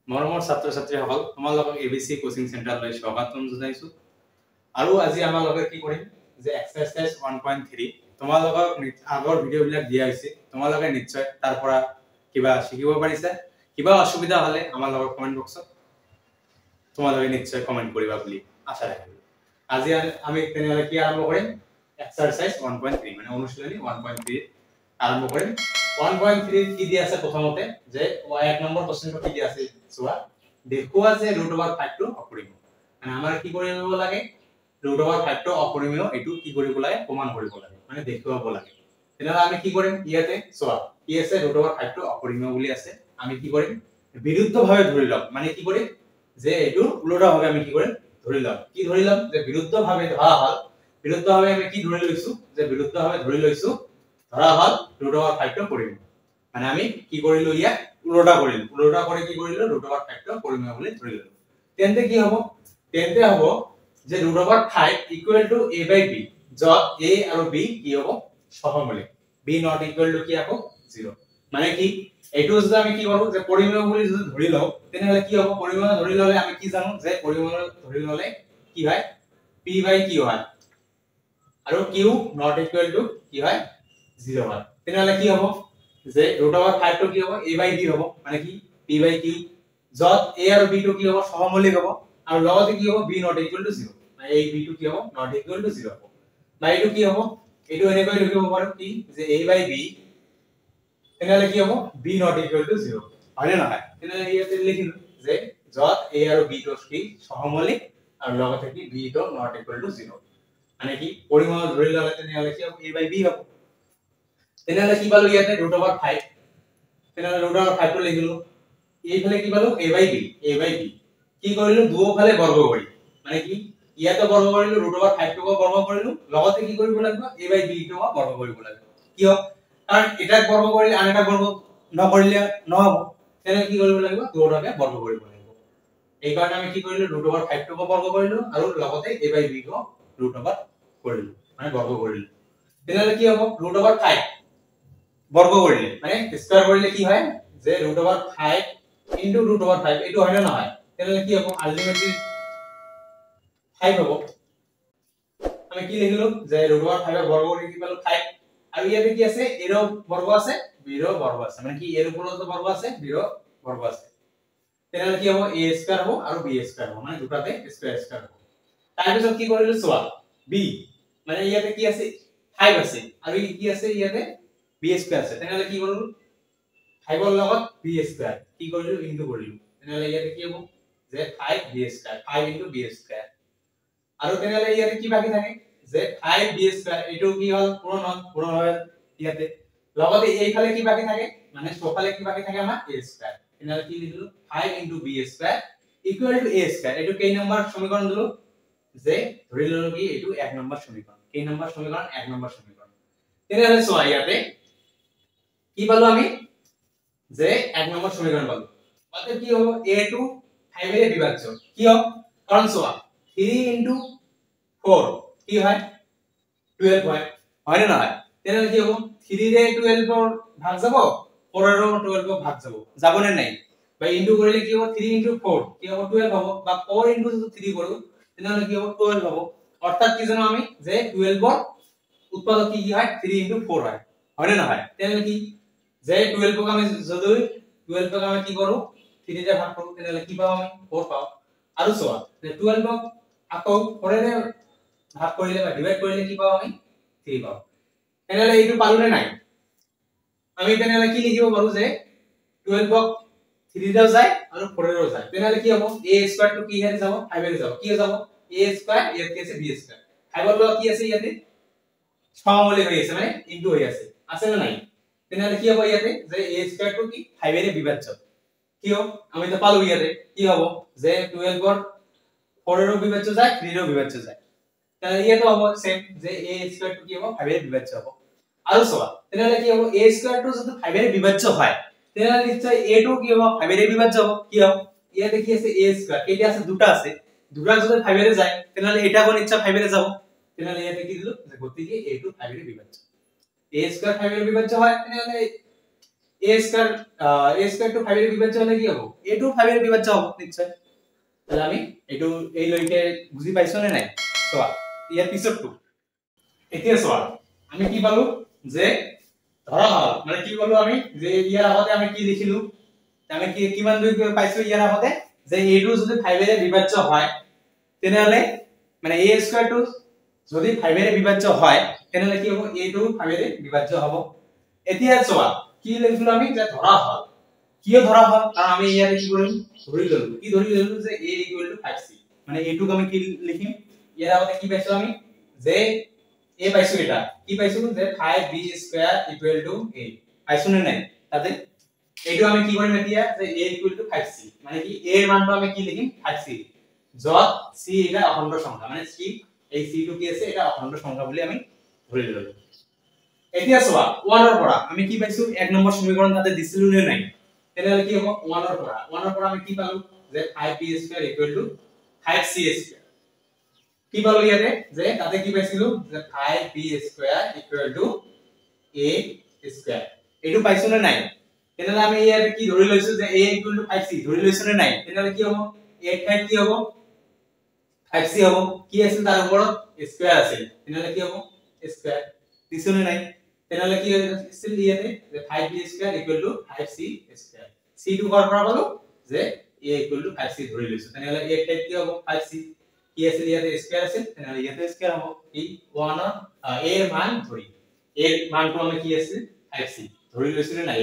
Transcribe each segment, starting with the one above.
মৰমৰ ছাত্ৰ ছাত্ৰীসকল তোমালোকক এবিসি কোচিং চেণ্টাৰলৈ স্বাগতম জনাইছো আৰু আজি আমাৰ লগত কি কৰিম যে এক্সাৰসাইজ 1.3 তোমালোকক আগৰ ভিডিও বিলাক দিয়া হৈছে তোমালোকে নিশ্চয় তাৰ পৰা কিবা শিকিব পাৰিছা কিবা অসুবিধা হলে আমাৰ লগত কমেন্ট বক্সত তোমালোকে নিশ্চয় কমেন্ট কৰিবা বুলি আশা ৰাখিলো আজি আমি তেনেহলে কি আৰম্ভ কৰিম এক্সাৰসাইজ 1.3 মানে অনুশীলনী 1.3 আৰম্ভ কৰিম 1.3 কি দিয়া আছে প্ৰথমতে যে এক নম্বৰ কোশ্চেনটো কি দিয়া আছে চোৱা দেখুৱা যে √5 টো অপৰিমেয় মানে আমাৰ কি কৰিব লাগে √5 টো অপৰিমেয় এটো কি কৰিব লাগে প্ৰমাণ কৰিব লাগে মানে দেখুৱাব লাগে তেনহলে আমি কি কৰিম ইয়াতে চোৱা কি আছে √5 টো অপৰিমেয় বুলি আছে আমি কি কৰিম বিৰুদ্ধভাৱে ধৰি লম মানে কি কৰিম যে এটো উল্টাভাৱে আমি কি কৰিম ধৰি লম কি ধৰি লম যে বিৰুদ্ধভাৱে ধৰা হল বিৰুদ্ধভাৱে আমি কি ধৰি লৈছো যে বিৰুদ্ধভাৱে ধৰি লৈছো ধৰা হল √5 টো পৰিমেয় মানে আমি কি কৰিলো ইয়া উল্টা কৰি কি কৰিলো √5 টো পৰিমেয় বুলি ধৰি ললো তেন্তে কি হ'ব তেন্তে হ'ব যে √5 ইকুৱেল টু a/b যত a আৰু b কি হ'ব সহমূলিক b not equal to কি হ'ব 0 মানে কি এটো যদি আমি কি কৰো যে পৰিমেয় বুলি যদি ধৰি লও তেনেহলে কি হ'ব পৰিমেয় ধৰি ললে আমি কি জানো যে পৰিমেয় ধৰি ললে কি হয় p by q হয় আৰু q not equal to কি হয় 0 হয় তেনেহলে কি হ'ব যে √5 টো কি হ'ব a/b হ'ব মানে কি p by q যত a আৰু b টো কি হ'ব সহমূলিক হ'ব আৰু লগতে কি হ'ব b not equal to 0 মানে a b টো কি হ'ব not equal to 0 হ'ব বা এটো কি হ'ব এটো এনেকৈ লিখিব পাৰো কি যে a/b তেনেহলে কি হ'ব b not equal to 0 হয় না নহয় তেনেহলে ইয়াতে লিখিলো যে যত a আৰু b টো কি সহমূলিক আৰু লগতে কি b টো not equal to 0 মানে কি পৰিমেয় ধৰি ললে তেনেহলে কি হ'ব a/b হ'ব তেনেহলে কি পালো ইয়াতে √5 তেনেহলে √5 টো লিখিলো এইফালে কি পালো a/b কি কৰিলো দুয়োফালে বৰ্গ কৰি মানে কি ইয়াতে বৰ্গ কৰিলো √5 টো বৰ্গ কৰিলো লগতে কি কৰিব লাগিব a/b টো বৰ্গ কৰিব লাগিব কিয় কাৰণ এটা বৰ্গ কৰিলে আনটা বৰ্গ নকৰিলে নহব তেনে কি কৰিব লাগিব দুয়োটাকে বৰ্গ কৰিব লাগিব এই কাৰণে আমি কি কৰিলো √5 টো বৰ্গ কৰিলো আৰু লগতে a/b টো √5 কৰিলো মানে বৰ্গ কৰিলো তেনেহলে কি হ'ব √5 বৰ্গ কৰিলে মানে স্কয়াৰ কৰিলে কি হয় যে √5 ইনটু √5 এটো হয় না নহয় তেনে কি হ'ব আলটিমেটলি 5 হ'ব আমি কি লিখিলো যে √5 এর বর্গ কৰি কি পালো 5 আৰু ইয়াতে কি আছে এৰ বৰ্গ আছে b এৰ বৰ্গ আছে মানে কি এৰ উপৰত বৰ্গ আছে b এৰ বৰ্গ আছে তেনে কি হ'ব a স্কয়াৰ হ'ব আৰু b স্কয়াৰ হ'ব মানে দুটাতে স্কয়াৰ হ'ব তাৰ পিছত কি কৰিলো চোৱা b মানে ইয়াতে কি আছে 5 আছে আৰু কি আছে ইয়াতে b স্কয়াৰ আছে তেনেহলে কি কৰিলো 5 ৰ লগত b স্কয়াৰ কি কৰিলো ইনটু কৰিলো তেনেহলে ইয়াতে কি হ'ব যে 5b square 5 into b square আৰু তেনেহলে ইয়াতে কি বাকি থাকে যে 5b স্কয়াৰ এটো কি হল পূৰণ হয় ইয়াতে লগতে এইফালে কি বাকি থাকে মানে সোফালে কি বাকি থাকে আমাৰ a স্কয়াৰ তেনেহলে কি লিখিলো 5 into b square equal to a square এটো কেই নম্বৰ সমীকৰণ দিলো যে ধৰি ললো কি এটো 1 নম্বৰ সমীকৰণ কেই নম্বৰ সমীকৰণ 1 নম্বৰ সমীকৰণ তেনেহলে চোৱা ইয়াতে কি পালো আমি যে 1 নম্বৰ সমীকৰণ পালো অতএব কি হ'ব a2 5 এৰ বিভাজ্য কি হ'ব কাৰণ চোৱা 3 ইনটু 4 কি হয় 12 হয় না নহয় তেনে কি হ'ব 3 ৰে 12 ৰ ভাগ যাব 4 ৰ 12 ৰ ভাগ যাব নে নাই বা ইনটু কৰিলে কি হ'ব 3 ইনটু 4 কি হ'ব 12 হ'ব বা 4 ইনটু 3 কৰো তেনে কি হ'ব 12 হ'ব অৰ্থাৎ কি জানো আমি যে 12 ৰ উৎপাদক কি হয় 3 ইনটু 4 হয় না নহয় তেনে কি যে 12 ক আমি যদি 12 ক আমি কি কৰো 3 ৰে ভাগ কৰো তেনে কি পাও আমি 4 পাও আৰু চোৱা যে 12 ক আকৌ 4 ৰে ভাগ কৰিলে বা ডিভাইড কৰিলে কি পাও আমি 3 পাও তেনে এইটো পালো নে নাই আমি তেনে কি লিখিব পাৰো যে 12 ক 3 ৰে যায় আৰু 4 ৰে যায় তেনে কি হ'ব a স্কয়াৰ টো কি হেৰি যাব 5 ৰে যাব কি যাব a স্কয়াৰ ইয়াত কি আছে b স্কয়াৰ 5 ৰ লগত কি আছে ইয়াতে সহমূলিক হৈ আছে মানে ইনটু হৈ আছে না নাই তেনে কি হ'ব ইয়াতে যে a স্কয়ার টো কি 5 এর বিভাজ্য কি হ'ব আমি তো পালো ইয়াতে কি হ'ব যে 12 ৰ 4 এর বিভাজ্য যায় 3 এর বিভাজ্য যায় তাহলে ইয়াতো হ'ব সেম যে a স্কয়ার টো কি হ'ব 5 এর বিভাজ্য হ'ব আৰু চোৱা তেনে কি হ'ব a স্কয়ার টো যদি 5 এর বিভাজ্য হয় তেনে নিশ্চয় a টো কি হ'ব 5 এর বিভাজ্য হ'ব কি হ'ব ইয়াতে কি আছে a স্কয়ার কেইটা আছে দুটা আছে দুটা যদি 5 এর যায় তেনে এটা কোন নিশ্চয় 5 এর যাব তেনে ইয়াতে কি দিলো যে গতিকে a টো 5 এর বিভাজ্য a স্কয়ার 5 এর বিভাজ্য হয় তেনে a স্কয়ার টু 5 এর বিভাজ্য হলে কি হবে a টু 5 এর বিভাজ্য হবে নিশ্চয় তাহলে আমি এটু এই লইকে বুঝি পাইছো না নাই সোয়া ইয়ার পিছত টু এতিয়া সোয়া আমি কি পালো যে ধরা হল মানে কি বলবো আমি যে ইয়ার আগতে আমি কি লিখিলু আমি কি কিমান দুই পাইছো ইয়ার আগতে যে a2 যদি 5 এর বিভাজ্য হয় তেনেহলে মানে a স্কয়ার টু যদি 5 এর বিভাজ্য হয় তেনেহলে কি হবে a2 5 এর বিভাজ্য হবে এতিয়া সোয়া কি লিখিলু আমি যে ধরা হল কিয় ধরা হল কারণ আমি ইয়ারে কি কৰিম ধৰি ললো কি ধৰি ললো যে a = 5c মানে a2 ক আমি কি লিখিম ইয়াৰ আগতে কি পাইছো আমি যে a পাইছো এটা কি পাইছো যে 5b² = a পাইছো নে নাই তাতে এইটো আমি কি কৰিম এতিয়া যে a = 5c মানে কি a এর মানটো আমি কি লিখিম 5c যত c এটা অখণ্ড সংখ্যা মানে c এই c টো কি আছে এটা অখণ্ড সংখ্যা বুলি আমি ধৰি ললো এতিয়া চোৱা 1 ৰ পৰা আমি কি পাইছো 1 নম্বৰ সমীকৰণ তাতে দিছিলু নে নাই তেনেহলে কি হ'ব 1 ৰ পৰা আমি কি পালো যে 5b² = 5c² কি পালো ইয়াতে যে তাতে কি পাইছিলু যে 5b² = a² এটো পাইছো না নাই তেনেহলে আমি ইয়াতে কি ধৰি লৈছো যে a = 5c ধৰি লৈছো না নাই তেনেহলে কি হ'ব a ঠাইত কি হ'ব 5c হ'ব কি আছিল তাৰ ওপৰত স্কয়াৰ আছিল তেনেহলে কি হ'ব স্কয়াৰ দিছো না নাই তেনেহলে কি আছিল ইয়াতে যে 5b² = 5c² c টু কৰ পৰা পালো যে a = 5c ধৰি লৈছো তেনেহলে a ঠাইত কি হ'ব 5c কি আছিল ইয়াতে স্কয়াৰ আছিল তেনেহলে ইয়াতে স্কয়াৰ হ'ব কি 1 ৰ a এৰ মান ধৰি a এৰ মানটো আমি কি আছিল 5c ধৰি লৈছো না নাই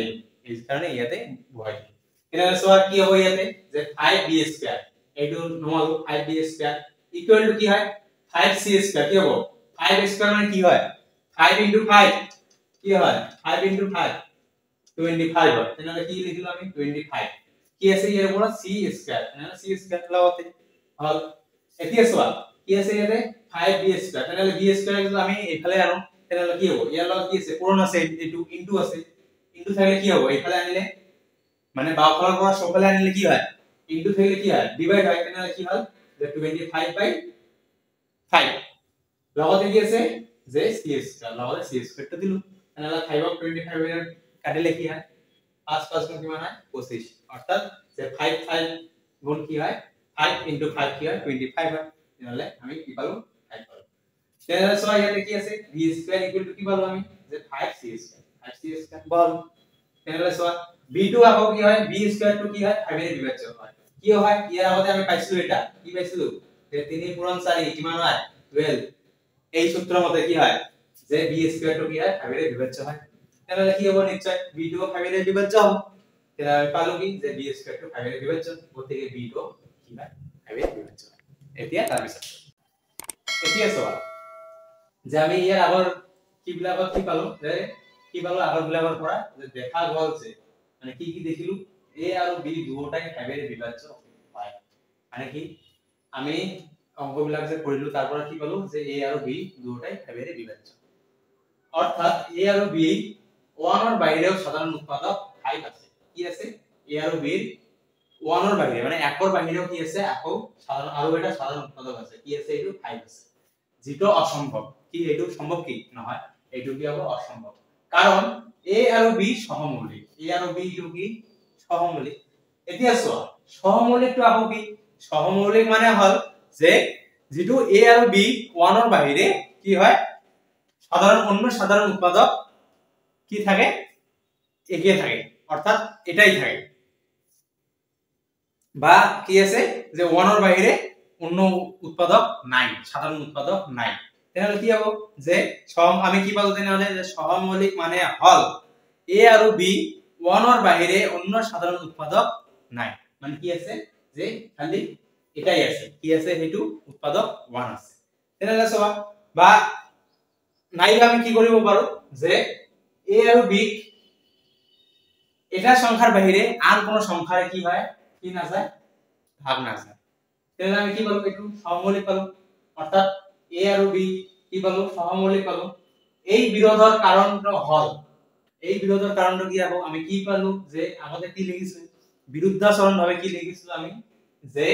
এই কাৰণে ইয়াতে বহাই তেনেহলে সোৱা কি হ'ব ইয়াতে যে 5b² এইটো নমালো 5b² = কি হয় 5c² কি হ'ব 5 মানে কি হয় 5 * 5 কি হয় 5 * 5 25 হয় তেনেহলে কি লিখিলো আমি 25 কি আছে ইয়াৰ পৰা c² তেনেহলে c² লগতে হল এতিয়া সোৱা কি আছে ইয়াতে 5b² তেনেহলে b² যদি আমি এফালে আনো তেনেহলে কি হ'ব ইয়াৰ লগত কি আছে পূৰণ আছে এইটো ইনটু আছে ইনটু থাকিলে কি হ'ব এফালে আনিলে মানে বাওফালৰ পৰা সফালে আনিলে কি হয় ইনটু থাকিলে কি হয় ডিভাইড হয় তেনেহলে কি হল যে 25/5 লগতে কি আছে যে c² লগতে c² টো দিলু তেনেহলে 5 ক 25 এর কাটিলে কি হয় 5 5 গুণ কিমান হয় 25 অর্থাৎ যে 5 5 গুণ কি হয় 5 * 5 কি হয় 25 হয় তেনেহলে আমি কি পালো 5 পালো তেনেহলে সো ইয়াতে কি আছে b² = কি পালো আমি যে 5c² বল তেনেহলে সো b2 আকৌ কি হয় b² টো কি হয় 5 এর বিভাজ্য হয় কি হয় ইয়াৰ আগতে আমি পাইছিলো এটা কি পাইছিলো যে 3 পূৰণ 4 কিমান হয় 12 এই সূত্র মতে কি হয় যে b² টো কি হয় 5 এর বিভাজ্য হয় তাহলে কি হবে নিশ্চয় b2 ও 5 এর বিভাজ্য হবে তাহলে আমি পালো কি যে b² টো 5 এর বিভাজ্য গতিকে b2 কি হয় 5 এর বিভাজ্য এতিয়া তাৰ পিছত এতিয়া সওয়া যে আমি ইয়াৰ আগৰ কি বিলাকত কি পালো যে কি পালো আগৰ বিলাকৰ পৰা যে দেখা গল যে মানে কি কি দেখিলু a আৰু b দুটাই 5 এৰ বিভাজ্য হয় মানে কি আমি অঙ্কবিলাক যে কৰিলু তাৰ পৰা কি পালো যে a আৰু b দুটাই 5 এৰ বিভাজ্য অৰ্থাৎ a আৰু b 1 এৰ বাইৰেও সাধাৰণ উৎপাদক 5 আছে কি আছে a আৰু b 1 এৰ বাইৰে মানে 1 এৰ বাইৰেও কি আছে আকো সাধাৰণ আৰু এটা সাধারণ উৎপাদক আছে কি আছে এটো 5 আছে যেটো অসম্ভব কি এটো সম্ভব কি নহয় এটো কি হবে অসম্ভব কারণ a আৰু b সহমৌলিক a আৰু b টো কি সহমৌলিক এতিয়া চোৱা সহমৌলিকটো আকো কি সহমৌলিক মানে হল যে যেটো a আৰু b 1 এর বাইরে কি হয় অন্য সাধারণ উৎপাদক কি থাকে এগিয়ে থাকে অর্থাৎ এটাই থাকে বা কি আছে যে 1 এর বাইরে অন্য উৎপাদক নাই সাধারণ উৎপাদক নাই তাহলে কি হবে যে আমি কি বলতে নালে যে সহমৌলিক মানে হল a আৰু b 1 এর বাইরে অন্য সাধারণ উৎপাদক নাই মানে কি আছে যে খালি এটাই আছে কি আছে হেতু উৎপাদক 1 আছে তাহলে সবা বা নাইলে আমি কি কৰিব পাৰো যে a আৰু b এটা সংখ্যার বাইরে আর কোন সংখ্যার কি হয় কি না যায় ভাগ না যায় তাহলে আমি কি বলবো একটু সহমৌলিক পাবো অর্থাৎ a আৰু b কি পাবো সহমৌলিক পাবো এই বিৰোধৰ কাৰণটো হল এই বিৰোধৰ কাৰণটো কি হ'ব আমি কি পালো যে আগতে কি লিখিছো বিরুদ্ধাচরণ ভাবে কি লিখিছো আমি যে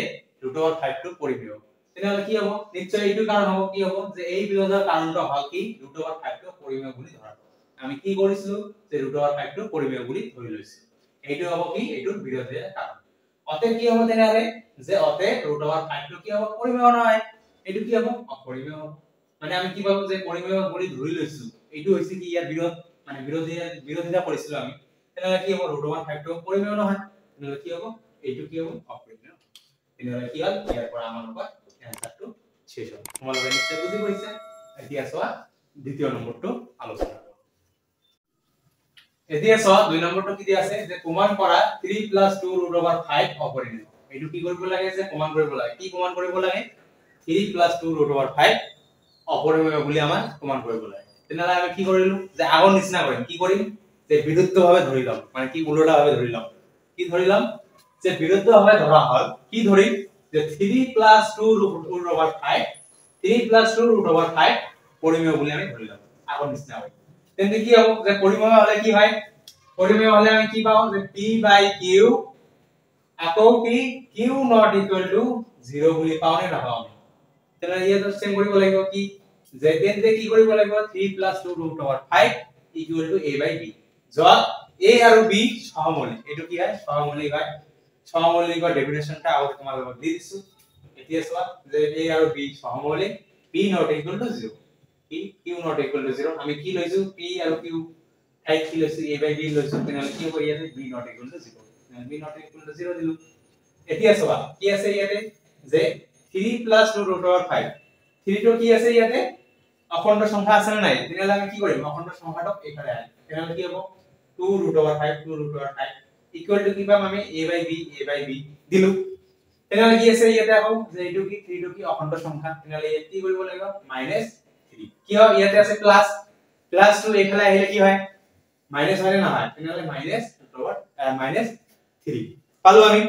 √5 টো পৰিমেয় তেনেহলে কি হ'ব নিশ্চয় এইটো কাৰণ হ'ব কি হ'ব যে এই বিৰোধৰ কাৰণটো হল কি √5 টো পৰিমেয় বুলি ধৰা আমি কি কৰিছিলো যে √5 টো পৰিমেয় বুলি ধৰি লৈছো এইটো হ'ব কি এইটো বিৰোধীৰ কাৰণ অতে কি হ'ব তেনেহলে যে অতে √5 টো কি হ'ব পৰিমেয় নহয় এইটো কি হ'ব অপৰিমেয় হ'ব মানে আমি কি পাবো যে পৰিমেয় বুলি ধৰি লৈছো এইটো হৈছে কি ইয়াৰ বিৰোধ মানে বিৰোধিতা কৰিছিলো আমি তেনেহলে কি হ'ব √5 টো পৰিমেয় নহয় তেনেহলে কি হ'ব এইটো কি হ'ব অপৰিমেয় তেনেহলে কি হ'ল ইয়াৰ পৰা আমাৰ লগত এনসাৰটো শেষ হ'ল তোমালোকে নিশ্চয় বুজি পাইছা এতিয়া চোৱা দ্বিতীয় নম্বৰটো আলোচনা কৰো এতিয়া চোৱা দুই নম্বৰটো কি দিয়া আছে যে প্ৰমাণ কৰা 3 + 2 √5 অপৰিমেয় এইটো কি কৰিব লাগে যে প্ৰমাণ কৰিব লাগে কি প্ৰমাণ কৰিব লাগে 3 + 2 √5 অপৰিমেয় বুলি আমাৰ প্ৰমাণ কৰিব লাগে তেনেহলে আমি কি কৰিলো যে আগৰ নিচিনা কৰিম কি কৰিম যে বিৰুদ্ধভাৱে ধৰি লম মানে কি উল্টাভাৱে ধৰি লম কি ধৰিলাম যে বিৰুদ্ধভাৱে ধৰা হল কি ধৰিম যে 3 + 2 √5 3 + 2 √5 পৰিমেয় বুলি আমি ধৰিলাম আগৰ নিচিনা হয় তেন্তে কি হ'ব যে পরিমেয় হলে কি হয় পরিমেয় হলে আমি কি পাও যে p/q আকৌ কি q ≠ 0 বুলি পাও নে নাপাও তেনেহলে ইয়াত চেম কৰিব লাগিব কি যে তেন্তে কি কৰিব লাগিব 3 + 2 √5 = a/b যত a আৰু b সহমৌলিক এটো কি হয় সহমৌলিক হয় সহমৌলিকৰ ডেফিনেশনটা আগতে তোমালোকক দি দিছো এতিয়া চোৱা যে a আৰু b সহমৌলিক p ≠ 0 কি q ≠ 0 আমি কি লৈছো p আৰু q ঠাইত কি লৈছো a/b লৈছো তেনেহলে কি হ'ব ইয়াতে b ≠ 0 b ≠ 0 দিলো এতিয়া চোৱা কি আছে ইয়াতে যে 3 + 2 √5 3 টো কি আছে ইয়াতে অখণ্ড সংখ্যা আছে না নাই তেনেহলে আমি কি কৰিম অখণ্ড সংখ্যাটো এখানে আনি তেনেহলে কি হ'ব 2 √5 ইকুয়াল টু কি পাম আমি a/b দিলু তেনেহলে কি আছে ইয়াতে আকৌ যে এইটো কি 3 টো কি অখণ্ড সংখ্যা তেনেহলে ইয়াত কি কৰিব লাগিব -3 কি হয় ইয়াতে আছে প্লাস +2 এখানে আহিলে কি হয় মাইনাস হয় না হয় তেনেহলে -3 পালো আমি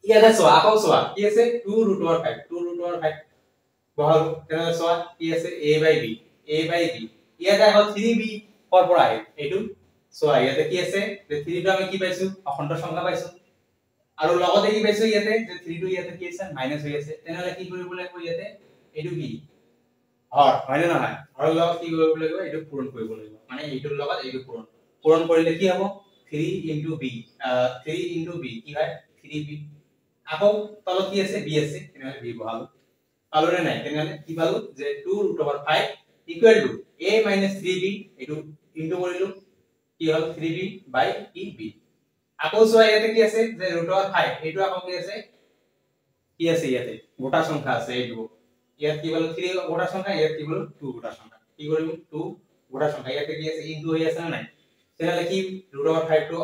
ইয়াতে চোৱা আকৌ চোৱা কি আছে 2 √5 বহালো তেনেহলে চোৱা কি আছে a/b ইয়াতে আকৌ 3b পৰ পৰা আহে এইটো চোৱা ইয়াতে কি আছে যে 3 টো আমি কি পাইছো অখণ্ড সংখ্যা পাইছো আৰু লগতে কি পাইছো ইয়াতে যে 3 টো ইয়াতে কি আছে মাইনাস হৈ আছে তেনেহলে কি কৰিব লাগিব ইয়াতে এইটো কি হৰ হয় না নহয় হৰৰ লগত কি কৰিব লাগিব এইটো পূৰণ কৰিব লাগিব মানে এইটোৰ লগত এইটো পূৰণ কৰিলে কি হ'ব 3 * b 3 * b কি হয় 3b আকৌ তলত কি আছে b আছে তেনেহলে b বহালো পালো নে নাই তেনেহলে কি পালো যে 2 √5 ইকুয়াল টু a - 3b এটো ইনটু কৰিলো কি হল 3b/b আকৌ চোৱা ইয়াতে কি আছে যে √5 এটো আকৌ কি আছে ইয়াতে গোটা সংখ্যা আছে এইটো ইয়াত কি বল 3 গোটা সংখ্যা ইয়াত কি বল 2 গোটা সংখ্যা কি কৰিম 2 গোটা সংখ্যা ইয়াতে কি আছে ইনটু হৈ আছে না নাই তেনেহলে কি √5 টো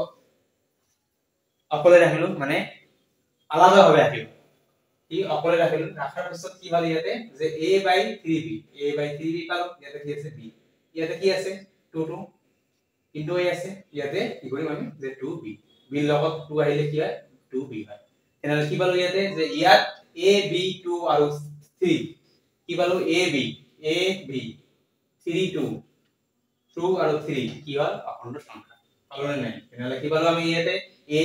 অকলে ৰাখিলো মানে আলাদা ভাবে ৰাখিলো কি অকলে ৰাখিলো ৰাখাৰ পিছত কি হল ইয়াতে যে a/3b পালো ইয়াতে কি আছে b ইয়াতে কি আছে 2 কিন্তু এই আছে ইয়াতে কি কৰিম আমি যে 2b b লগত 2 আহিলে কি হয় 2b হয় তেনেহলে কি পালো ইয়াতে যে ইয়াত a b 2 আৰু 3 কি পালো a b 3 2 আৰু 3 কি হল অখণ্ড সংখ্যা পালো নাই তেনেহলে কি পালো আমি ইয়াতে a,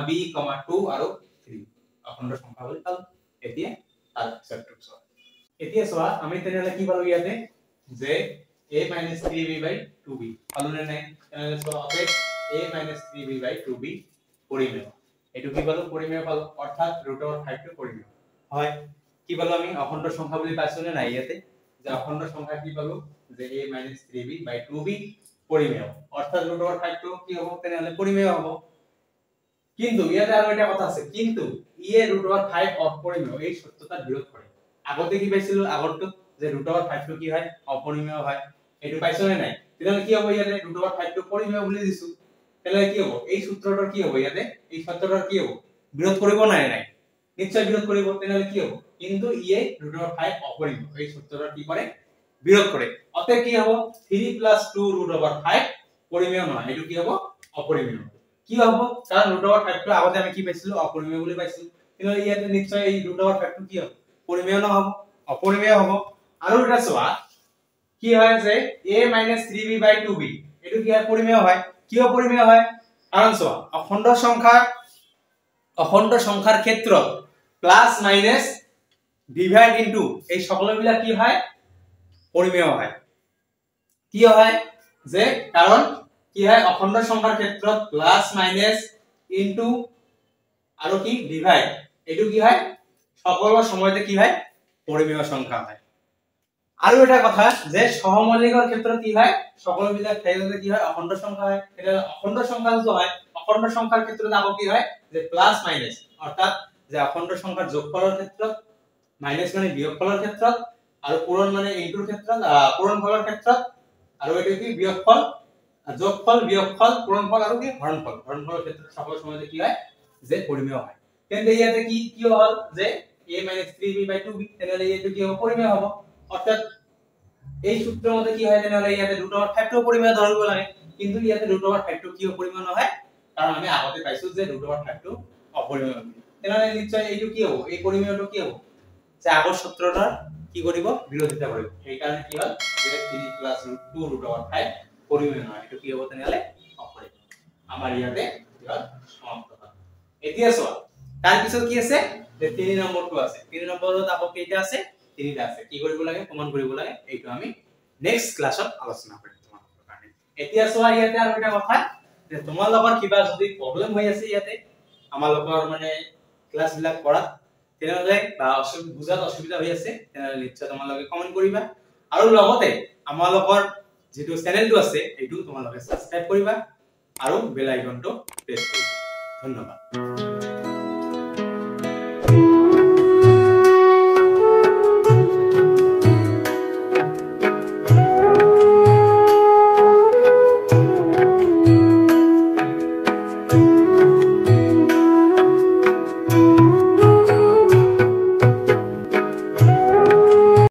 b, 2 আৰু 3 অখণ্ড সংখ্যা বুলি পালো এতিয়া তাৰ সেটটো চোৱা এতিয়া চোৱা আমি তেনেহলে কি পালো ইয়াতে যে a - 3b/2b পালো নে নাই তেনেহলে চোৱা অপে a - 3b/2b পৰিমেয় এটো কি পালো পৰিমেয় পালো অৰ্থাৎ √5 টো পৰিমেয় হয় কি পালো আমি অখণ্ড সংখ্যা বুলি পাইছো নে নাই ইয়াতে যে অখণ্ড সংখ্যা কি পালো যে a - 3b/2b পৰিমেয় অৰ্থাৎ √5 টো কি হ'ব তেনেহলে পৰিমেয় হ'ব কিন্তু ইয়াতে আৰু এটা কথা আছে কিন্তু ইয়ে √5 অপৰিমেয় এই সত্যতা বিৰোধ কৰে আগতে কি পাইছিল আগৰটো যে √5 টো কি হয় অপৰিমেয় হয় এটো পাইছো নে নাই তেনেহলে কি হ'ব ইয়াতে √5 টো পৰিমেয় বুলি দিছো তেনেহলে কি হ'ব এই সূত্ৰটোৰ কি হ'ব ইয়াতে এই সত্যটাৰ কি হ'ব বিৰোধ কৰিব নাই নিশ্চয় বিৰোধ কৰিব তেনেহলে কি হ'ব কিন্তু ইয়ে √5 অপৰিমেয় এই সূত্ৰটোৰ কি কৰে বিৰোধ কৰে অতএব কি হ'ব 3 + 2 √5 পৰিমেয় নহয় এটো কি হ'ব অপৰিমেয় কি হ'ব কাৰণ √5 টো আগতে আমি কি পাইছিলো অপৰিমেয় বুলি পাইছিলো কিন্তু ইয়াতে নিশ্চয় এই √5 টো কি হ'ব পৰিমেয় নহব অপৰিমেয় হ'ব আৰু এটা চোৱা কি হয় যে a - 3b/2b এটো কি হয় পৰিমেয় হয় কি অপৰিমেয় হয় কাৰণ চোৱা অখণ্ড সংখ্যাৰ ক্ষেত্ৰত প্লাস মাইনাস ডিভাইড ইনটু এই সকলবিলাক কি হয় পৰিমেয় হয় কি হয় যে কাৰণ কি হয় অখণ্ড সংখ্যাৰ ক্ষেত্ৰত প্লাস মাইনাস ইনটু আৰু কি ডিভাইড এটো কি হয় সকলো সময়তে কি হয় পৰিমেয় সংখ্যা হয় আৰু এটা কথা যে সহমৌলিকৰ ক্ষেত্ৰত কি হয় সকলো বিলাক ঠাইতে কি হয় অখণ্ড সংখ্যা হয় এটা অখণ্ড সংখ্যা যে হয় অখণ্ড সংখ্যাৰ ক্ষেত্ৰত আকৌ কি হয় যে প্লাস মাইনাস অৰ্থাৎ যে অখণ্ড সংখ্যাৰ যোগফলৰ ক্ষেত্ৰত মাইনাস মানে বিয়োগফলৰ ক্ষেত্ৰত আৰু পূৰণ মানে ইনটুৰ ক্ষেত্ৰত পূৰণফলৰ ক্ষেত্ৰত আৰু এটো কি বিয়োগফল যোগফল বিয়োগফল পূৰণফল আৰু কি হৰণফলৰ ক্ষেত্ৰত সকলো সময়তে কি হয় যে পৰিমেয় হয় তেন্তে ইয়াতে কি কি হল যে a - 3b/2b তেনলে এটো কি হ'ব পৰিমেয় হ'ব অৰ্থাৎ এই সূত্ৰৰ মতে কি হয় তেনলে ইয়াতে √5 টো পৰিমেয় ধৰিব লাগে কিন্তু ইয়াতে √5 টো কি পৰিমেয় নহয় কাৰণ আমি আগতে পাইছো যে √5 টো অপৰিমেয় তেনলে নিশ্চয় এইটো কি হ'ব এই পৰিমেয়টো কি হ'ব যে আগৰ সূত্ৰটাৰ কি কৰিব বিৰোধিতা কৰিব এই কাৰণে কি হ'ল যে 3 + 2√5 পৰিমেয় নহয় এটো কি হ'ব তেনলে অপৰিমেয় আমাৰ ইয়াতে কি হ'ল সমাপ্ত হ'ল এতিয়া চোৱা তাৰ পিছত কি আছে যে 3 নম্বৰটো আছে 3 নম্বৰত আকৌ কেইটা আছে তিনিটা আছে কি কৰিব লাগে প্ৰমাণ কৰিব লাগে এইটো আমি নেক্সট ক্লাছত আলোচনা কৰিম তোমালোকৰ কাৰণে এতিয়া চোৱা ইয়াতে আৰু এটা কথা যে তোমালোকৰ কিবা যদি প্ৰবলেম হৈ আছে ইয়াতে আমালোকৰ মানে ক্লাছ বিলাক কৰাত তেনলে বা বুজাত অসুবিধা হৈ আছে তেনলে নিশ্চয় তোমালোকে কমেন্ট কৰিবা আৰু লগতে আমালোকৰ যেটো চেনেলটো আছে এইটো তোমালোকে সাবস্ক্ৰাইব কৰিবা আৰু বেল আইকনটো প্ৰেছ কৰিবা ধন্যবাদ